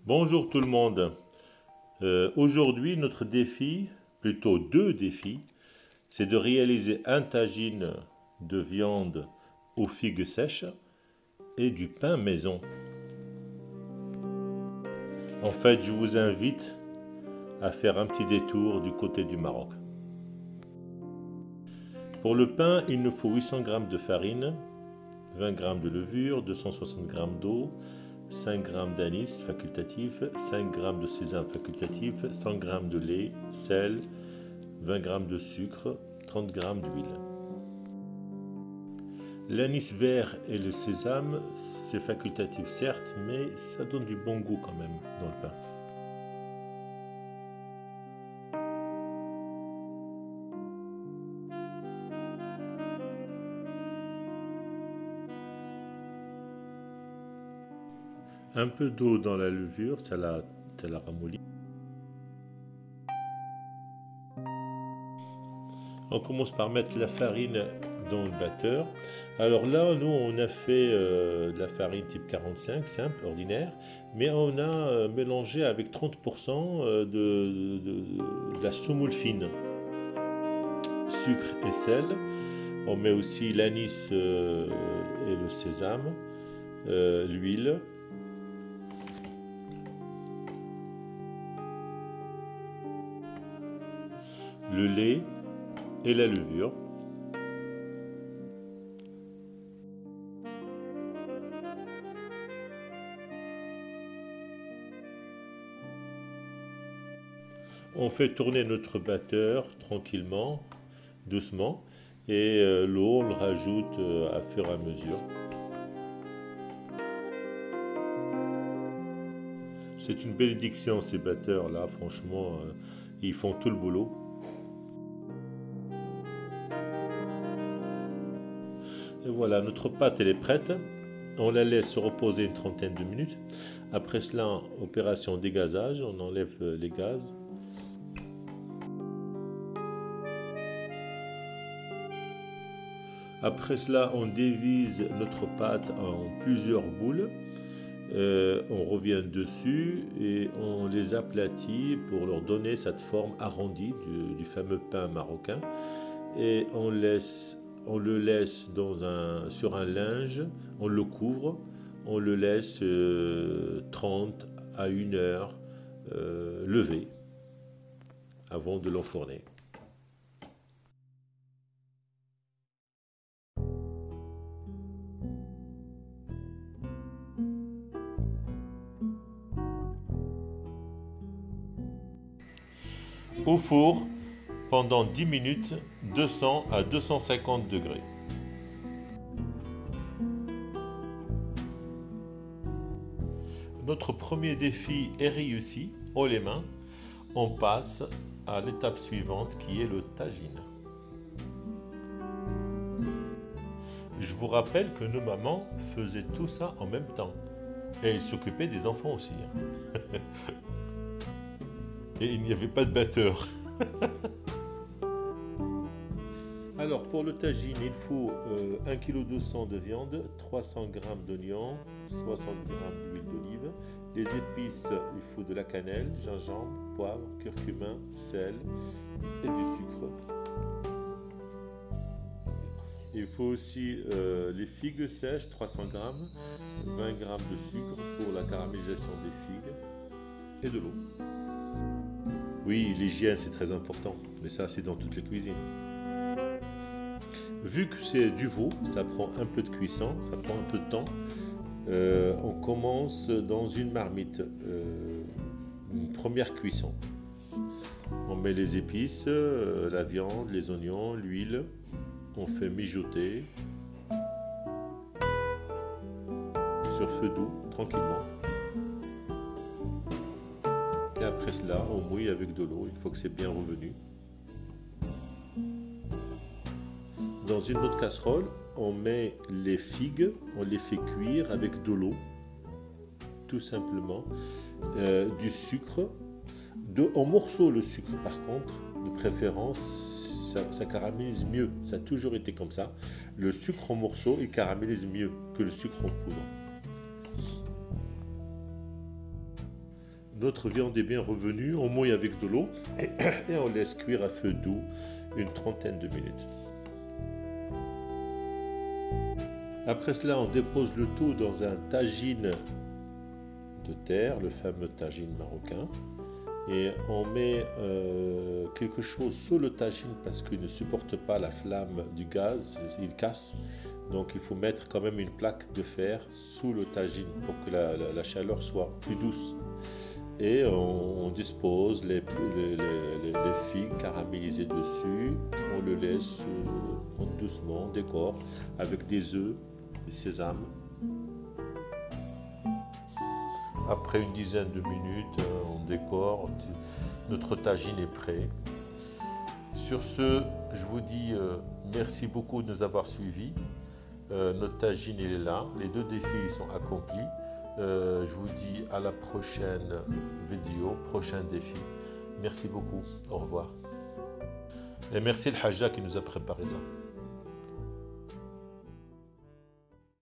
Bonjour tout le monde. Aujourd'hui, notre défi, plutôt deux défis, c'est de réaliser un tagine de viande aux figues sèches et du pain maison. En fait, je vous invite à faire un petit détour du côté du Maroc. Pour le pain, il nous faut 800 g de farine, 20 g de levure, 260 g d'eau, 5 g d'anis facultatif, 5 g de sésame facultatif, 100 g de lait, sel, 20 g de sucre, 30 g d'huile. L'anis vert et le sésame, c'est facultatif certes, mais ça donne du bon goût quand même dans le pain. Un peu d'eau dans la levure, ça la ramollit. On commence par mettre la farine dans le batteur. Alors là, nous, on a fait de la farine type 45, simple, ordinaire, mais on a mélangé avec 30% de la semoule fine. Sucre et sel. On met aussi l'anis et le sésame, l'huile. Le lait et la levure. On fait tourner notre batteur tranquillement, doucement, et l'eau, on le rajoute à fur et à mesure. C'est une bénédiction ces batteurs-là, franchement, ils font tout le boulot. Et voilà, notre pâte elle est prête. On la laisse se reposer une trentaine de minutes. Après cela, opération dégazage, on enlève les gaz. Après cela, on divise notre pâte en plusieurs boules. On revient dessus et on les aplatit pour leur donner cette forme arrondie du fameux pain marocain. Et on le laisse sur un linge, on le couvre, on le laisse 30 à 1 heure lever avant de l'enfourner. Au four pendant 10 minutes, 200 à 250 degrés. Notre premier défi est réussi, haut les mains. On passe à l'étape suivante qui est le tagine. Je vous rappelle que nos mamans faisaient tout ça en même temps. Et elles s'occupaient des enfants aussi. Et il n'y avait pas de batteur. Alors pour le tagine, il faut 1,2 kg de viande, 300 g d'oignons, 60 g d'huile d'olive. Les épices, il faut de la cannelle, gingembre, poivre, curcuma, sel et du sucre. Il faut aussi les figues sèches, 300 g, 20 g de sucre pour la caramélisation des figues et de l'eau. Oui, l'hygiène c'est très important, mais ça c'est dans toutes les cuisines. Vu que c'est du veau, ça prend un peu de cuisson, ça prend un peu de temps. On commence dans une marmite, une première cuisson. On met les épices, la viande, les oignons, l'huile. On fait mijoter sur feu doux, tranquillement. Et après cela, on mouille avec de l'eau, une fois que c'est bien revenu. Dans une autre casserole, on met les figues, on les fait cuire avec de l'eau, tout simplement. du sucre, en morceaux le sucre par contre, de préférence, ça caramélise mieux. Ça a toujours été comme ça. Le sucre en morceaux, il caramélise mieux que le sucre en poudre. Notre viande est bien revenue, on mouille avec de l'eau et on laisse cuire à feu doux une trentaine de minutes. Après cela, on dépose le tout dans un tagine de terre, le fameux tagine marocain. Et on met quelque chose sous le tagine parce qu'il ne supporte pas la flamme du gaz, il casse. Donc il faut mettre quand même une plaque de fer sous le tagine pour que la chaleur soit plus douce. Et on dispose les figues caramélisées dessus. On le laisse prendre doucement, on décore avec des œufs, des sésames. Après une dizaine de minutes, on décore, notre tagine est prêt. Sur ce, je vous dis merci beaucoup de nous avoir suivis. Notre tagine est là, les 2 défis sont accomplis. Je vous dis à la prochaine vidéo, prochain défi. Merci beaucoup, au revoir. Et merci le Hajja qui nous a préparé ça.